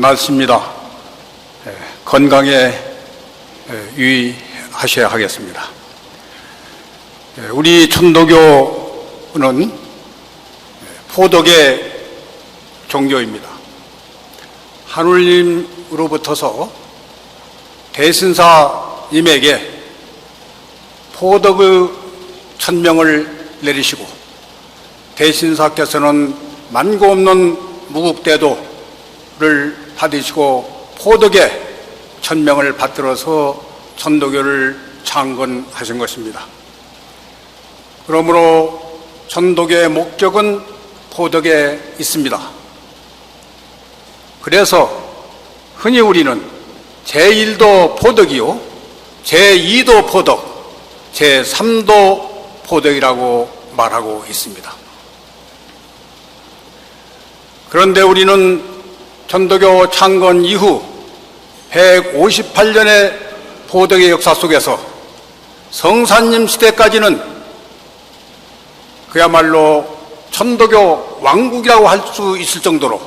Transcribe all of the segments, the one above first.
말씀입니다. 건강에 유의하셔야 하겠습니다. 우리 천도교는 포덕의 종교입니다. 하느님으로부터서 대신사님에게 포덕의 천명을 내리시고 대신사께서는 만고 없는 무국대도를 받으시고 포덕의 천명을 받들어서 천도교를 창건하신 것입니다. 그러므로 천도교의 목적은 포덕에 있습니다. 그래서 흔히 우리는 제1도 포덕이요, 제2도 포덕, 제3도 포덕이라고 말하고 있습니다. 그런데 우리는 천도교 창건 이후 158년의 포덕의 역사 속에서 성사님 시대까지는 그야말로 천도교 왕국이라고 할 수 있을 정도로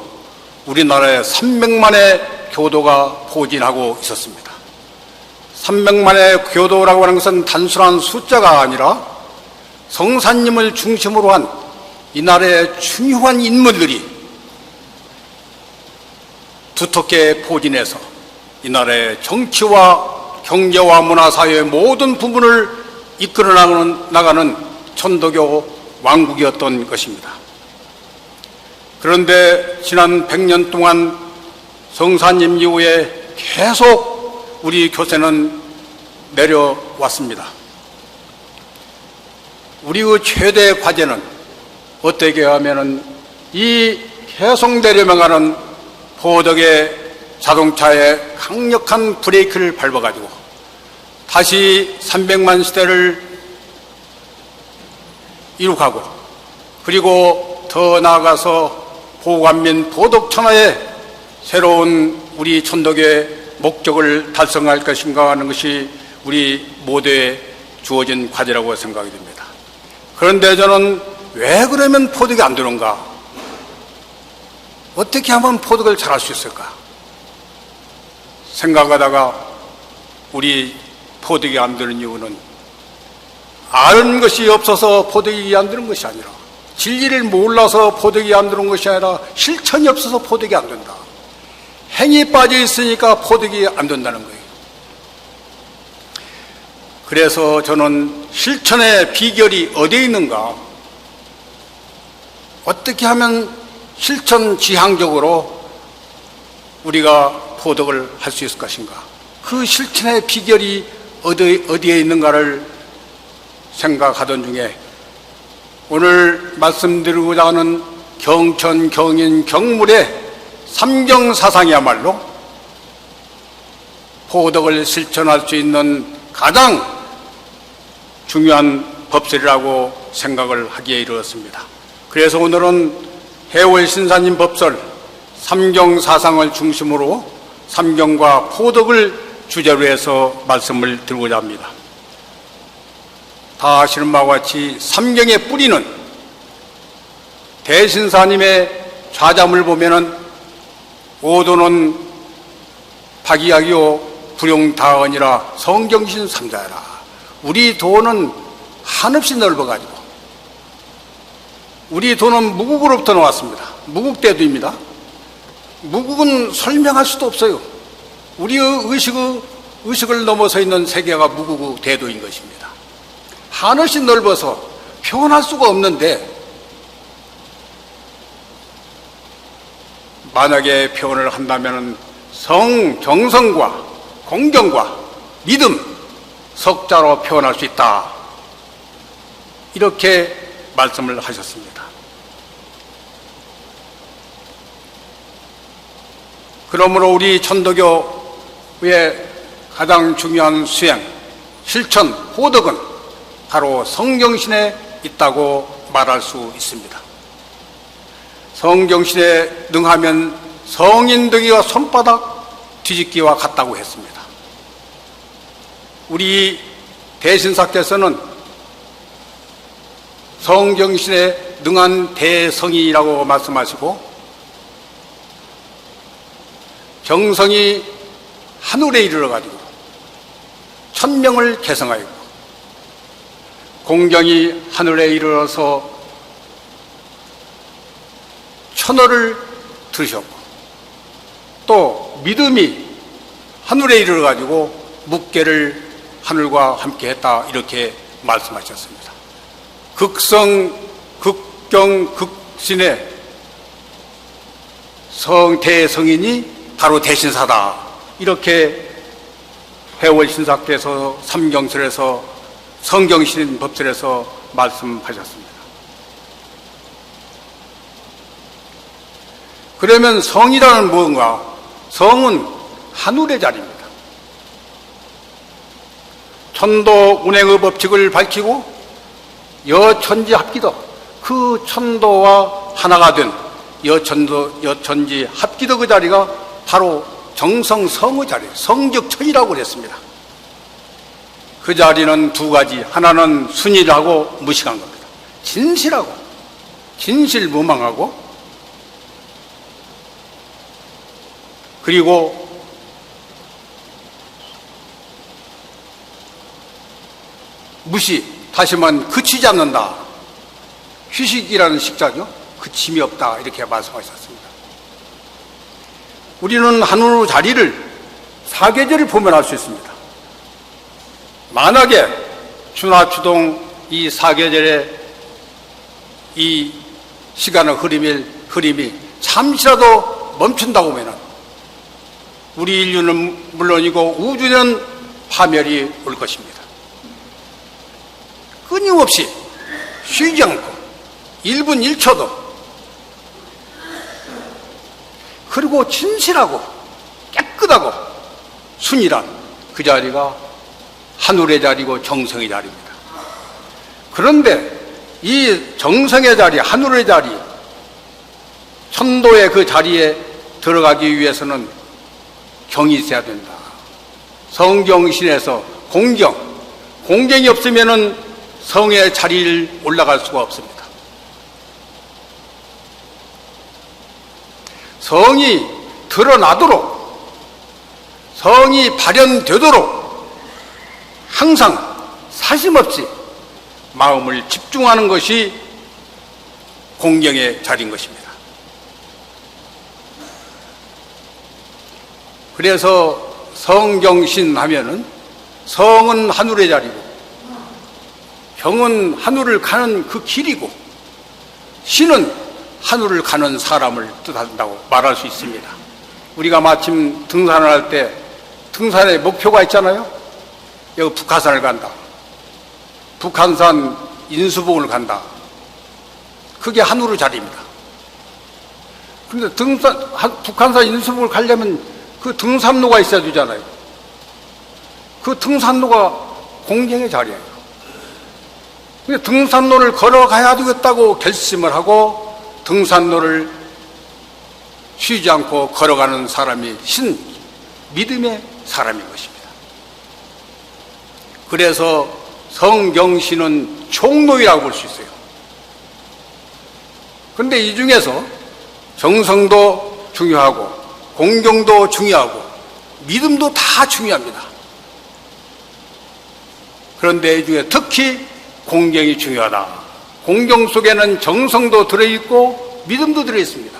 우리나라에 300만의 교도가 포진하고 있었습니다. 300만의 교도라고 하는 것은 단순한 숫자가 아니라 성사님을 중심으로 한 이 나라의 중요한 인물들이 두텁게 포진해서 이 나라의 정치와 경제와 문화, 사회의 모든 부분을 이끌어 나가는 천도교 왕국이었던 것입니다. 그런데 지난 100년 동안 성사님 이후에 계속 우리 교세는 내려왔습니다. 우리의 최대 과제는 어떻게 하면은 이 계속 내려가는 포덕의 자동차에 강력한 브레이크를 밟아가지고 다시 300만 시대를 이룩하고, 그리고 더 나아가서 보관민 포덕천하의 새로운 우리 천도교의 목적을 달성할 것인가 하는 것이 우리 모두에 주어진 과제라고 생각이 됩니다. 그런데 저는 왜 그러면 포덕이 안 되는가? 어떻게 하면 포덕을 잘할 수 있을까? 생각하다가 우리 포덕이 안 되는 이유는 아는 것이 없어서 포덕이 안 되는 것이 아니라, 진리를 몰라서 포덕이 안 되는 것이 아니라 실천이 없어서 포덕이 안 된다. 행이 빠져 있으니까 포덕이 안 된다는 거예요. 그래서 저는 실천의 비결이 어디에 있는가? 어떻게 하면 실천 지향적으로 우리가 포덕을 할 수 있을 것인가? 그 실천의 비결이 어디에 있는가를 생각하던 중에 오늘 말씀드리고자 하는 경천, 경인, 경물의 삼경사상이야말로 포덕을 실천할 수 있는 가장 중요한 법설이라고 생각을 하기에 이르렀습니다. 그래서 오늘은 해월신사님 법설 삼경사상을 중심으로 삼경과 포덕을 주제로 해서 말씀을 드리고자 합니다. 다 아시는 바와 같이 삼경의 뿌리는 대신사님의 좌잠을 보면은 오도는 박이하기요 불용다언이라 성경신 삼자라. 우리 도는 한없이 넓어가지고, 우리 도는 무국으로부터 나왔습니다. 무국대도입니다. 무국은 설명할 수도 없어요. 우리의 의식을 넘어서 있는 세계가 무국의 대도인 것입니다. 한없이 넓어서 표현할 수가 없는데, 만약에 표현을 한다면 정성과 공경과 믿음, 석자로 표현할 수 있다. 이렇게 말씀을 하셨습니다. 그러므로 우리 천도교의 가장 중요한 수행, 실천, 포덕은 바로 성경신에 있다고 말할 수 있습니다. 성경신에 능하면 성인되기와 손바닥 뒤집기와 같다고 했습니다. 우리 대신사께서는 성경신에 능한 대성이라고 말씀하시고, 정성이 하늘에 이르러가지고 천명을 개성하였고, 공경이 하늘에 이르러서 천어를 들으셨고, 또 믿음이 하늘에 이르러가지고 묵계를 하늘과 함께 했다, 이렇게 말씀하셨습니다. 극성, 극경, 극신의 대성인이 바로 대신사다, 이렇게 회월신사께서 삼경설에서, 성경신법설에서 말씀하셨습니다. 그러면 성이라는 무엇인가? 성은 하늘의 자리입니다. 천도 운행의 법칙을 밝히고 여천지 합기도, 그 천도와 하나가 된 여천지 합기도, 그 자리가 바로 정성성의 자리, 성적천이라고 그랬습니다. 그 자리는 두 가지, 하나는 순이라고 무식한 겁니다. 진실하고, 진실무망하고, 그리고 무시, 다시 말하면 그치지 않는다. 휴식이라는 식자죠. 그침이 없다, 이렇게 말씀하셨습니다. 우리는 하늘의 자리를 사계절을 보면 알 수 있습니다. 만약에 추나 추동 이 사계절의 이 시간의 흐름이 잠시라도 멈춘다고 하면 우리 인류는 물론이고 우주는 파멸이 올 것입니다. 끊임없이 쉬지 않고 1분 1초도, 그리고 진실하고 깨끗하고 순이란 그 자리가 하늘의 자리고 정성의 자리입니다. 그런데 이 정성의 자리, 하늘의 자리, 천도의 그 자리에 들어가기 위해서는 경이 있어야 된다. 성경신에서 공경이 없으면은 성의 자리를 올라갈 수가 없습니다. 성이 드러나도록, 성이 발현되도록 항상 사심없이 마음을 집중하는 것이 공경의 자리인 것입니다. 그래서 성경신 하면은 성은 하늘의 자리고 경은 하늘을 가는 그 길이고 신은 하늘을 가는 사람을 뜻한다고 말할 수 있습니다. 우리가 마침 등산을 할 때 등산의 목표가 있잖아요. 여기 북한산을 간다, 북한산 인수봉을 간다, 그게 하늘의 자리입니다. 그런데 북한산 인수봉을 가려면 그 등산로가 있어야 되잖아요. 그 등산로가 공경의 자리예요. 근데 등산로를 걸어가야 되겠다고 결심을 하고 등산로를 쉬지 않고 걸어가는 사람이 믿음의 사람인 것입니다. 그래서 성경신은 총로이라고 볼 수 있어요. 그런데 이 중에서 정성도 중요하고 공경도 중요하고 믿음도 다 중요합니다. 그런데 이 중에 특히 공경이 중요하다. 공경 속에는 정성도 들어있고 믿음도 들어있습니다.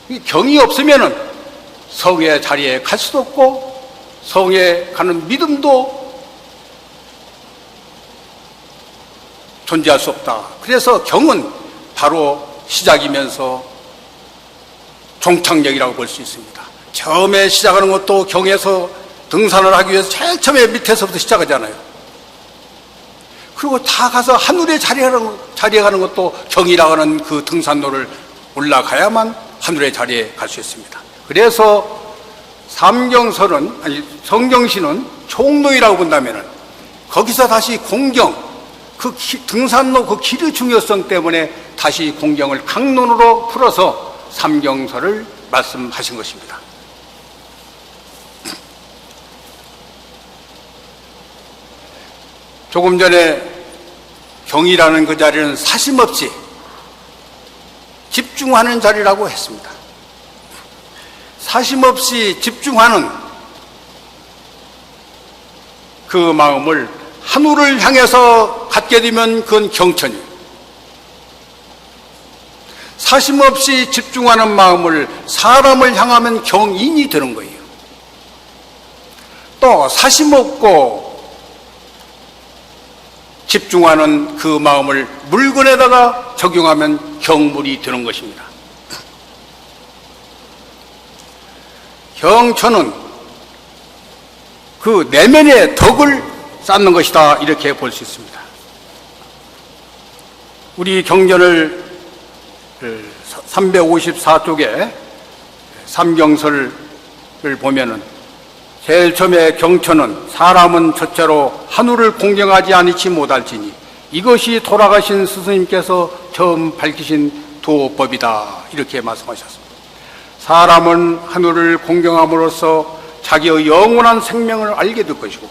이 경이 없으면은 성의 자리에 갈 수도 없고 성에 가는 믿음도 존재할 수 없다. 그래서 경은 바로 시작이면서 종착역이라고 볼 수 있습니다. 처음에 시작하는 것도 경에서 등산을 하기 위해서 제일 처음에 밑에서부터 시작하잖아요. 그리고 다 가서 하늘의 자리에 가는 것도 경이라고 하는 그 등산로를 올라가야만 하늘의 자리에 갈 수 있습니다. 그래서 성경신은 총로이라고 본다면은 거기서 다시 공경, 등산로 그 길의 중요성 때문에 다시 공경을 강론으로 풀어서 삼경설을 말씀하신 것입니다. 조금 전에 경이라는 그 자리는 사심없이 집중하는 자리라고 했습니다. 사심없이 집중하는 그 마음을 하늘을 향해서 갖게 되면 그건 경천이에요. 사심없이 집중하는 마음을 사람을 향하면 경인이 되는 거예요. 또 사심없고 집중하는 그 마음을 물건에다가 적용하면 경물이 되는 것입니다. 경천은 그 내면의 덕을 쌓는 것이다, 이렇게 볼 수 있습니다. 우리 경전을 354쪽에 삼경설을 보면은 제일 처음에 경천은 사람은 첫째로 하늘을 공경하지 아니치 못할지니 이것이 돌아가신 스승님께서 처음 밝히신 도법이다, 이렇게 말씀하셨습니다. 사람은 하늘을 공경함으로써 자기의 영원한 생명을 알게 될 것이고,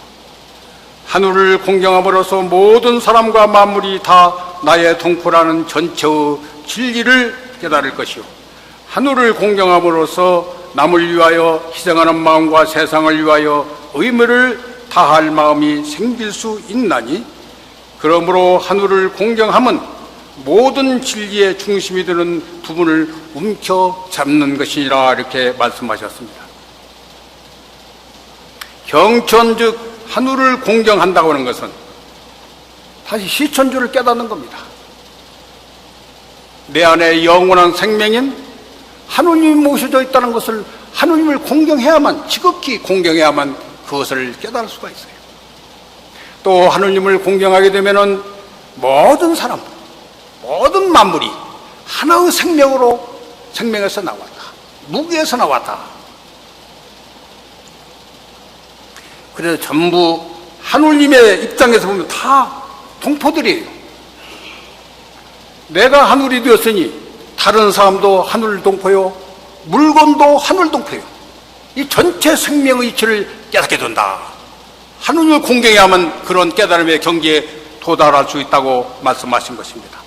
하늘을 공경함으로써 모든 사람과 만물이 다 나의 동포라는 전체의 진리를 깨달을 것이요, 하늘을 공경함으로써 남을 위하여 희생하는 마음과 세상을 위하여 의무를 다할 마음이 생길 수 있나니, 그러므로 하늘을 공경함은 모든 진리의 중심이 되는 부분을 움켜잡는 것이라, 이렇게 말씀하셨습니다. 경천 즉 하늘을 공경한다고 하는 것은 다시 시천주를 깨닫는 겁니다. 내 안에 영원한 생명인 하느님이 모셔져 있다는 것을, 하느님을 공경해야만, 지극히 공경해야만 그것을 깨달을 수가 있어요. 또 하느님을 공경하게 되면은 모든 사람, 모든 만물이 하나의 생명에서 나왔다, 무기에서 나왔다. 그래서 전부 하느님의 입장에서 보면 다 동포들이에요. 내가 하늘이 되었으니 다른 사람도 하늘 동포요, 물건도 하늘 동포요. 이 전체 생명의 이치를 깨닫게 된다. 하느님을 공경해야만 그런 깨달음의 경지에 도달할 수 있다고 말씀하신 것입니다.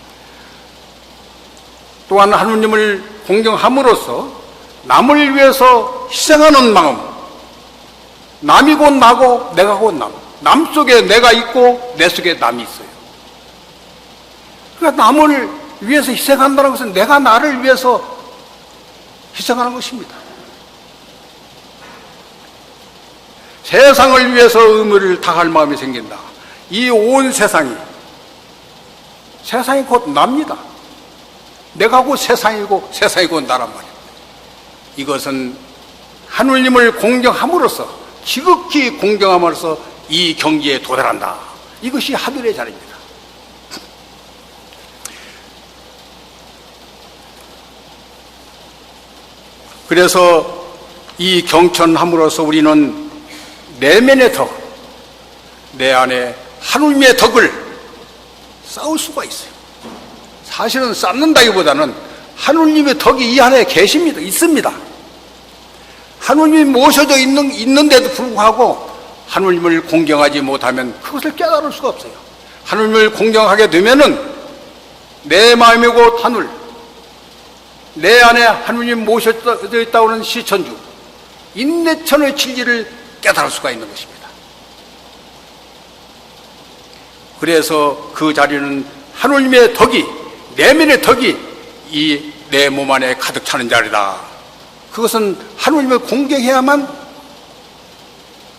또한 하느님을 공경함으로써 남을 위해서 희생하는 마음, 남이 곧 나고 내가 곧 남 속에 내가 있고 내 속에 남이 있어요. 그러니까 남을 위해서 희생한다는 것은 내가 나를 위해서 희생하는 것입니다. 세상을 위해서 의무를 다할 마음이 생긴다. 이 온 세상이 곧 납니다. 내가 곧 세상이고 세상이 곧 나란 말이에요. 이것은 하느님을 공경함으로써, 지극히 공경함으로써 이 경지에 도달한다. 이것이 하늘의 자리입니다. 그래서 이 경천함으로써 우리는 내면의 덕, 내 안에 하느님의 덕을 쌓을 수가 있어요. 사실은 쌓는다기보다는 하느님의 덕이 이 안에 계십니다. 있습니다. 하느님이 모셔져 있는데도 불구하고 하느님을 공경하지 못하면 그것을 깨달을 수가 없어요. 하느님을 공경하게 되면은 내 마음이 곧 하늘, 내 안에 하느님 모셔져 있다고 하는 시천주, 인내천의 진리를 깨달을 수가 있는 것입니다. 그래서 그 자리는 하느님의 덕이, 내면의 덕이 이 내 몸 안에 가득 차는 자리다. 그것은 하느님을 공경해야만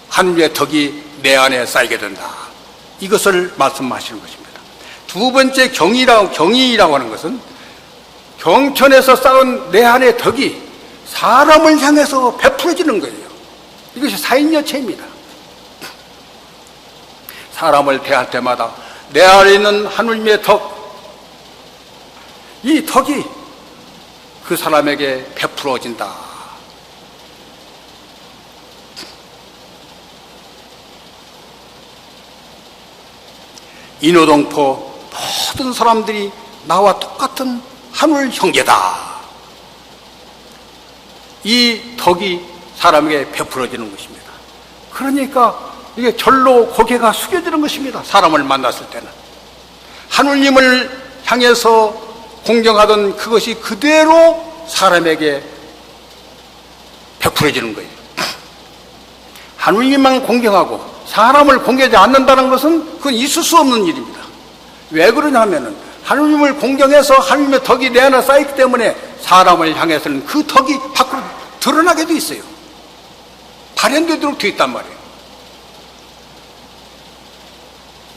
하느님의 덕이 내 안에 쌓이게 된다. 이것을 말씀하시는 것입니다. 두 번째 경이라고 하는 것은 경천에서 쌓은 내 안의 덕이 사람을 향해서 베풀어지는 거예요. 이것이 사인여체입니다. 사람을 대할 때마다 내 안에 있는 하느님의 덕, 이 덕이 그 사람에게 베풀어진다. 인호동포 모든 사람들이 나와 똑같은 하늘 형제다. 이 덕이 사람에게 베풀어지는 것입니다. 그러니까 이게 절로 고개가 숙여지는 것입니다. 사람을 만났을 때는 하느님을 향해서 공경하던 그것이 그대로 사람에게 베풀어지는 거예요. 하느님만 공경하고 사람을 공경하지 않는다는 것은 그건 있을 수 없는 일입니다. 왜 그러냐면은 하느님을 공경해서 하느님의 덕이 내 안에 쌓이기 때문에 사람을 향해서는 그 덕이 밖으로 드러나게 돼 있어요. 발현되도록 되어 있단 말이에요.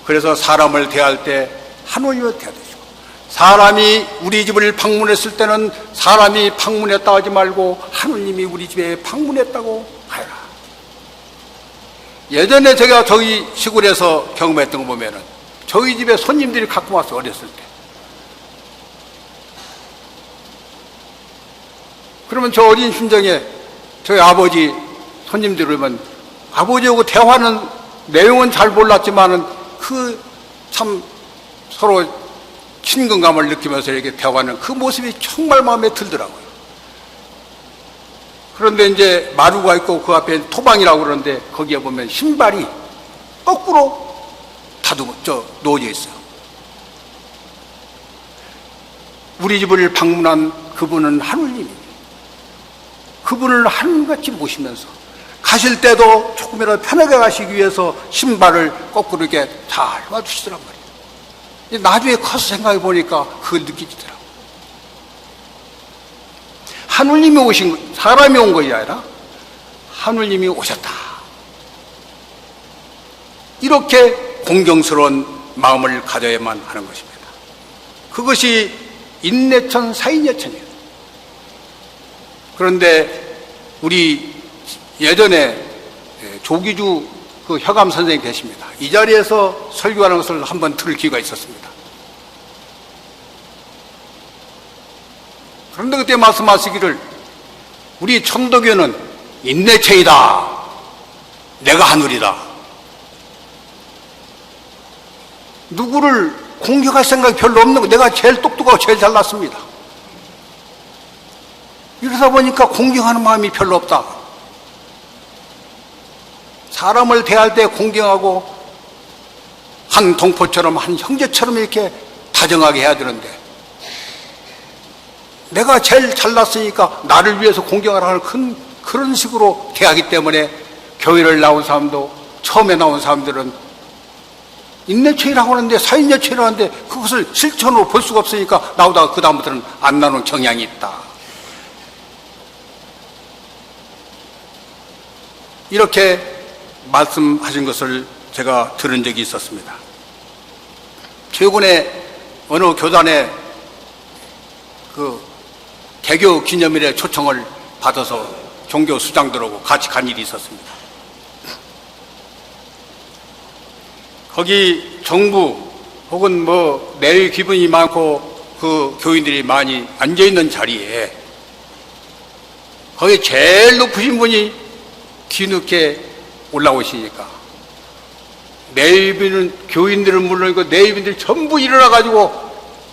그래서 사람을 대할 때 하느님을 대해야 되죠. 사람이 우리 집을 방문했을 때는 사람이 방문했다 하지 말고 하느님이 우리 집에 방문했다고 하여라. 예전에 제가 저희 시골에서 경험했던 거 보면은 저희 집에 손님들이 갖고 와서 어렸을 때 그러면 저 어린 심정에 저희 아버지 손님들 오면 아버지하고 대화하는 내용은 잘 몰랐지만은 그 참 서로 친근감을 느끼면서 이렇게 대화하는 그 모습이 정말 마음에 들더라고요. 그런데 이제 마루가 있고 그 앞에 토방이라고 그러는데 거기에 보면 신발이 거꾸로 놓여져 있어요. 우리 집을 방문한 그분은 하느님이에요. 그분을 하느님같이 모시면서 가실 때도 조금이라도 편하게 가시기 위해서 신발을 거꾸로 이렇게 잘 놔두시더란 말이에요. 나중에 커서 생각해 보니까 그걸 느끼더라고요. 하느님이 오신, 사람이 온 것이 아니라 하느님이 오셨다. 이렇게 공경스러운 마음을 가져야만 하는 것입니다. 그것이 인내천, 사인여천이에요. 그런데 우리 예전에 조기주 그 혀감 선생님이 계십니다. 이 자리에서 설교하는 것을 한번 들을 기회가 있었습니다. 그런데 그때 말씀하시기를 우리 천도교는 인내체이다. 내가 하늘이다. 누구를 공격할 생각이 별로 없는 거, 내가 제일 똑똑하고 제일 잘났습니다. 이러다 보니까 공경하는 마음이 별로 없다. 사람을 대할 때 공경하고 한 동포처럼 한 형제처럼 이렇게 다정하게 해야 되는데 내가 제일 잘났으니까 나를 위해서 공경하라는 그런 식으로 대하기 때문에 교회를 나온 사람도 처음에 나온 사람들은 인내체이라고 하는데 사인여체이라고 하는데 그것을 실천으로 볼 수가 없으니까 나오다가 그 다음부터는 안 나오는 경향이 있다. 이렇게 말씀하신 것을 제가 들은 적이 있었습니다. 최근에 어느 교단에 그 개교 기념일에 초청을 받아서 종교 수장들하고 같이 간 일이 있었습니다. 거기 정부 혹은 뭐 내일 기분이 많고 그 교인들이 많이 앉아있는 자리에 거기 제일 높으신 분이 뒤늦게 올라오시니까 내일비는 교인들은 물론이고 내일비들이 전부 일어나가지고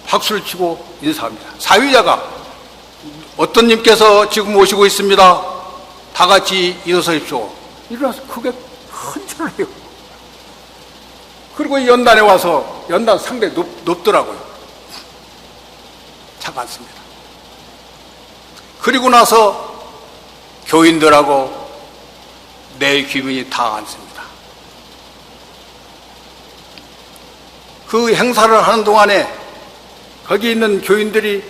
박수를 치고 인사합니다. 사위자가 어떤 님께서 지금 오시고 있습니다. 다 같이 일어서십시오. 일어나서 그게 흔들어요. 그리고 연단에 와서 연단 상당히 높더라고요. 참 많습니다. 그리고 나서 교인들하고 내 기분이 다 앉습니다. 그 행사를 하는 동안에 거기 있는 교인들이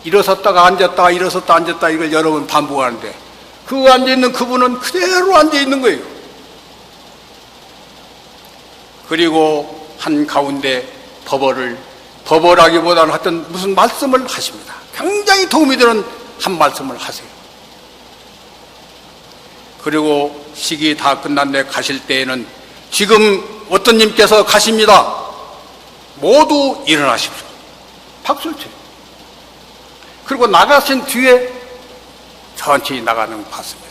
일어섰다가 앉았다 일어섰다 앉았다 이걸 여러 번 반복하는데 그 앉아있는 그분은 그대로 앉아있는 거예요. 그리고 한가운데 버벌하기보다는 하여튼 무슨 말씀을 하십니다. 굉장히 도움이 되는 한 말씀을 하세요. 그리고 식이 다 끝났네 가실 때에는 지금 어떤 님께서 가십니다. 모두 일어나십시오. 박수를 쳐요. 그리고 나가신 뒤에 천천히 나가는 거 봤습니다.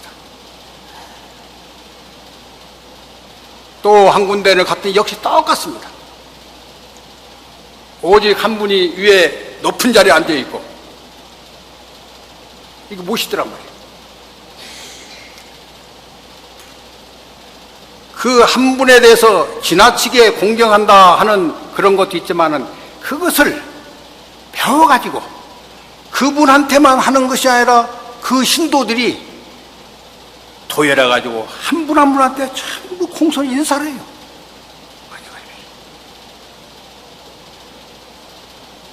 또 한 군데를 갔더니 역시 똑같습니다. 오직 한 분이 위에 높은 자리에 앉아있고 이거 모시더란 말이에요. 그 한 분에 대해서 지나치게 공경한다 하는 그런 것도 있지만은 그것을 배워가지고 그분한테만 하는 것이 아니라 그 신도들이 도열해가지고 한 분 한 분한테 전부 공손 인사를 해요.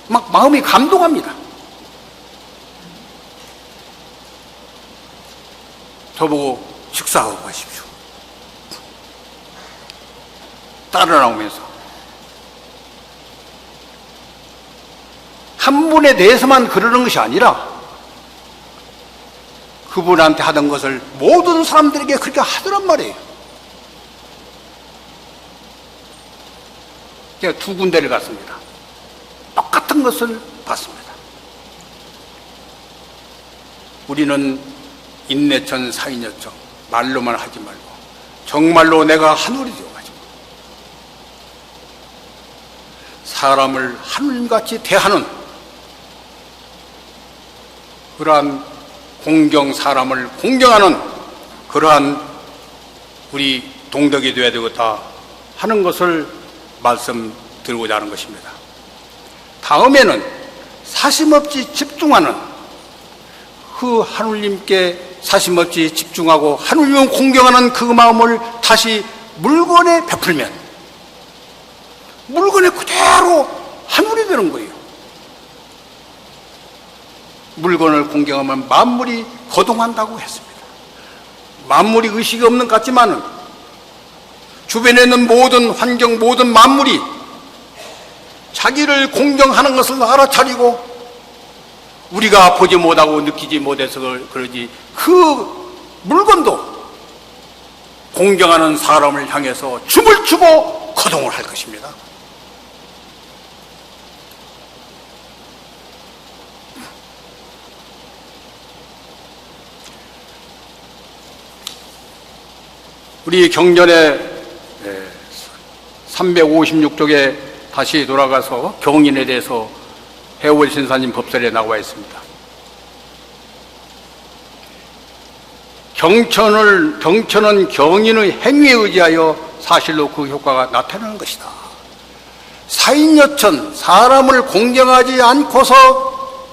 막 마음이 감동합니다. 저보고 식사하고 가십시오. 따라 나오면서 한 분에 대해서만 그러는 것이 아니라 그분한테 하던 것을 모든 사람들에게 그렇게 하더란 말이에요. 제가 두 군데를 갔습니다. 똑같은 것을 봤습니다. 우리는 인내천 사인여청 말로만 하지 말고 정말로 내가 하늘이 되어가지고 사람을 하늘같이 대하는 그러한 공경, 사람을 공경하는 그러한 우리 동덕이 되어야 되겠다 하는 것을 말씀드리고자 하는 것입니다. 다음에는 사심없이 집중하는 그 하느님께 사심없이 집중하고 하느님을 공경하는 그 마음을 다시 물건에 베풀면 물건에 그대로 하늘이 되는 거예요. 물건을 공경하면 만물이 거동한다고 했습니다. 만물이 의식이 없는 것 같지만은 주변에 있는 모든 환경, 모든 만물이 자기를 공경하는 것을 알아차리고 우리가 보지 못하고 느끼지 못해서 그러지 그 물건도 공경하는 사람을 향해서 춤을 추고 거동을 할 것입니다. 우리 경전의 356쪽에 다시 돌아가서 경인에 대해서 해월신사님 법설에 나와 있습니다. 경천은 경인의 행위에 의지하여 사실로 그 효과가 나타나는 것이다. 사인여천, 사람을 공경하지 않고서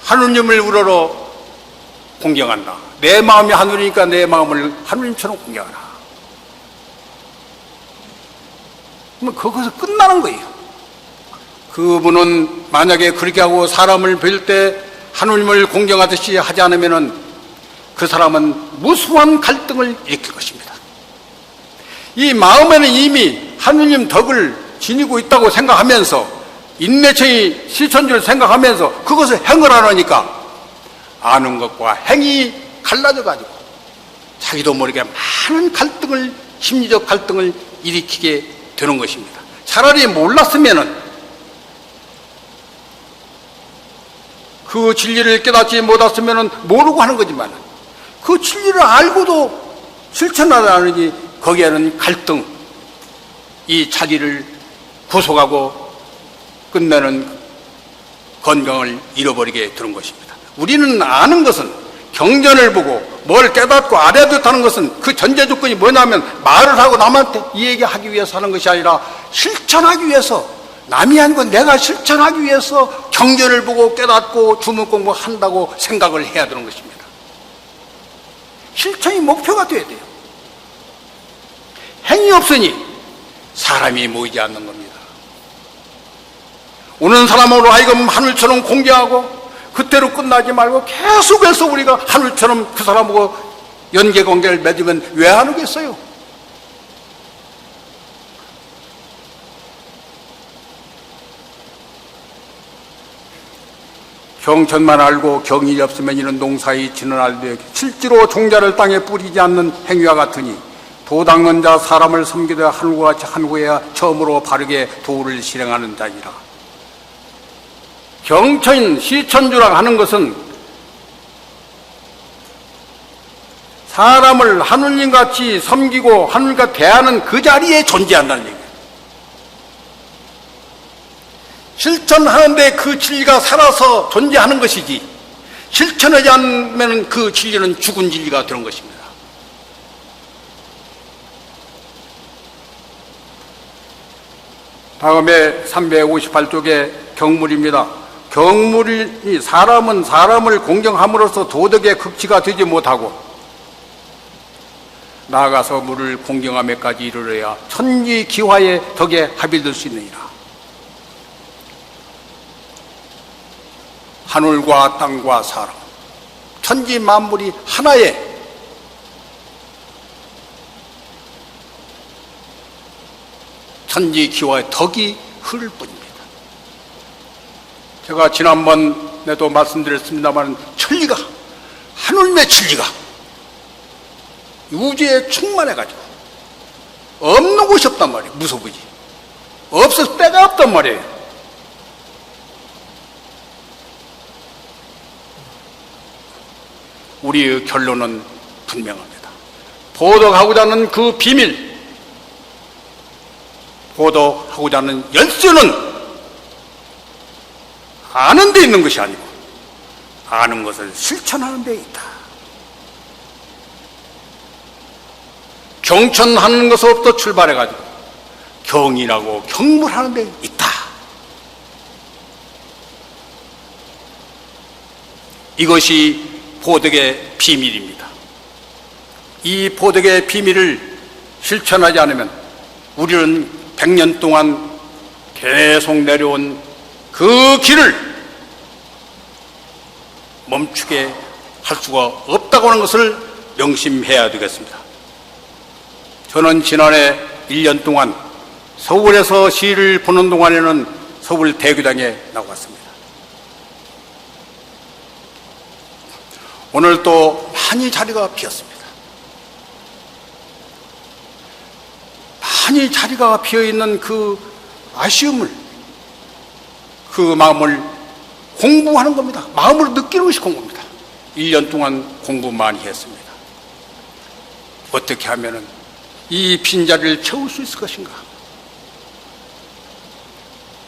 하느님을 우러러 공경한다. 내 마음이 하늘이니까 내 마음을 하느님처럼 공경하라. 그러면 거기서 끝나는 거예요. 그분은 만약에 그렇게 하고 사람을 뵐 때 하느님을 공경하듯이 하지 않으면은 그 사람은 무수한 갈등을 일으킬 것입니다. 이 마음에는 이미 하느님 덕을 지니고 있다고 생각하면서 인내천이 실천주를 생각하면서 그것을 행을 안 하니까 아는 것과 행이 갈라져 가지고 자기도 모르게 많은 갈등을, 심리적 갈등을 일으키게 되는 것입니다. 차라리 몰랐으면은 그 진리를 깨닫지 못했으면 모르고 하는 거지만 그 진리를 알고도 실천하지 않으니 거기에는 갈등, 이 자기를 구속하고 끝내는 건강을 잃어버리게 되는 것입니다. 우리는 아는 것은 경전을 보고 뭘 깨닫고 알아야 된다는 것은 그 전제 조건이 뭐냐면 말을 하고 남한테 이 얘기하기 위해서 하는 것이 아니라 실천하기 위해서, 남이 한 건 내가 실천하기 위해서 경전을 보고 깨닫고 주문 공부한다고 생각을 해야 되는 것입니다. 실천이 목표가 되어야 돼요. 행위 없으니 사람이 모이지 않는 겁니다. 오는 사람으로 하여금 하늘처럼 공경하고 그때로 끝나지 말고 계속해서 우리가 하늘처럼 그 사람하고 연계관계를 맺으면 왜 하겠어요? 경천만 알고 경일이 없으면 이는 농사의 지는 알되 실제로 종자를 땅에 뿌리지 않는 행위와 같으니 도닦는 자 사람을 섬기되 하늘과 같이 한 후에야 처음으로 바르게 도를 실행하는 자니라. 경천 시천주라고 하는 것은 사람을 하느님같이 섬기고 하느님과 대하는 그 자리에 존재한다는 얘기예요. 실천하는데 그 진리가 살아서 존재하는 것이지 실천하지 않으면 그 진리는 죽은 진리가 되는 것입니다. 다음에 358쪽의 경물입니다. 경물이 사람은 사람을 공경함으로써 도덕의 극치가 되지 못하고 나아가서 물을 공경하며까지 이르러야 천지기화의 덕에 합의될 수 있느니라. 하늘과 땅과 사람, 천지 만물이 하나의 천지기화의 덕이 흐를 뿐입니다. 제가 지난번에도 말씀드렸습니다만 천리가, 하늘의 천리가 우주에 충만해가지고 없는 곳이 없단 말이에요. 무소부지. 없어서 때가 없단 말이에요. 우리의 결론은 분명합니다. 보덕하고자 하는 그 비밀, 보덕하고자 하는 열쇠는 아는 데 있는 것이 아니고 아는 것을 실천하는 데 있다. 경천하는 것으로부터 출발해가지고 경이라고 경물하는 데 있다. 이것이 보덕의 비밀입니다. 이 보덕의 비밀을 실천하지 않으면 우리는 100년 동안 계속 내려온 그 길을 멈추게 할 수가 없다고 하는 것을 명심해야 되겠습니다. 저는 지난해 1년 동안 서울에서 시를 보는 동안에는 서울 대교당에 나갔습니다. 오늘 또 많이 자리가 비었습니다. 많이 자리가 비어있는 그 아쉬움을, 그 마음을 공부하는 겁니다. 마음으로 느끼는 것이 공부입니다. 1년 동안 공부 많이 했습니다. 어떻게 하면 이 빈자리를 채울 수 있을 것인가.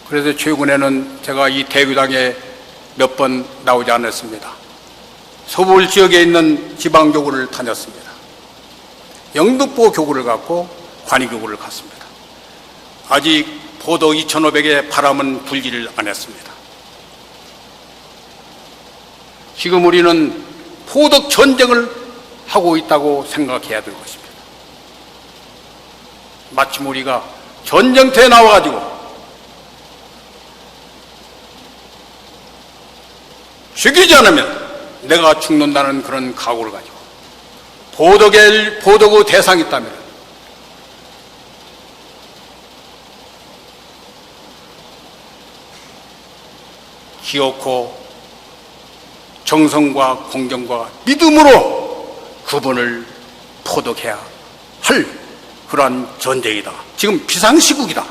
그래서 최근에는 제가 이 대교당에 몇 번 나오지 않았습니다. 서울 지역에 있는 지방교구를 다녔습니다. 영등포 교구를 갔고 관이교구를 갔습니다. 아직 보도 2,500의 바람은 불지를 않았습니다. 지금 우리는 포덕 전쟁을 하고 있다고 생각해야 될 것입니다. 마침 우리가 전쟁터에 나와가지고 죽이지 않으면 내가 죽는다는 그런 각오를 가지고 보덕의 대상이 있다면 기어코 정성과 공경과 믿음으로 그분을 포덕해야 할 그러한 전쟁이다. 지금 비상시국이다.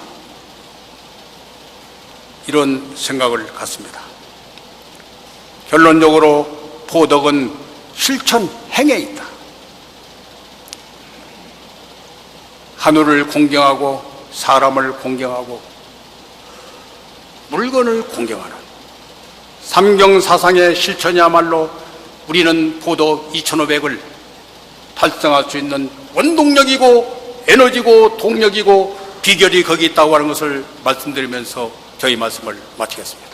이런 생각을 갖습니다. 결론적으로 포덕은 실천 행에 있다. 하늘을 공경하고 사람을 공경하고 물건을 공경하는 삼경사상의 실천이야말로 우리는 포덕 2,500을 달성할 수 있는 원동력이고 에너지고 동력이고 비결이 거기 있다고 하는 것을 말씀드리면서 저희 말씀을 마치겠습니다.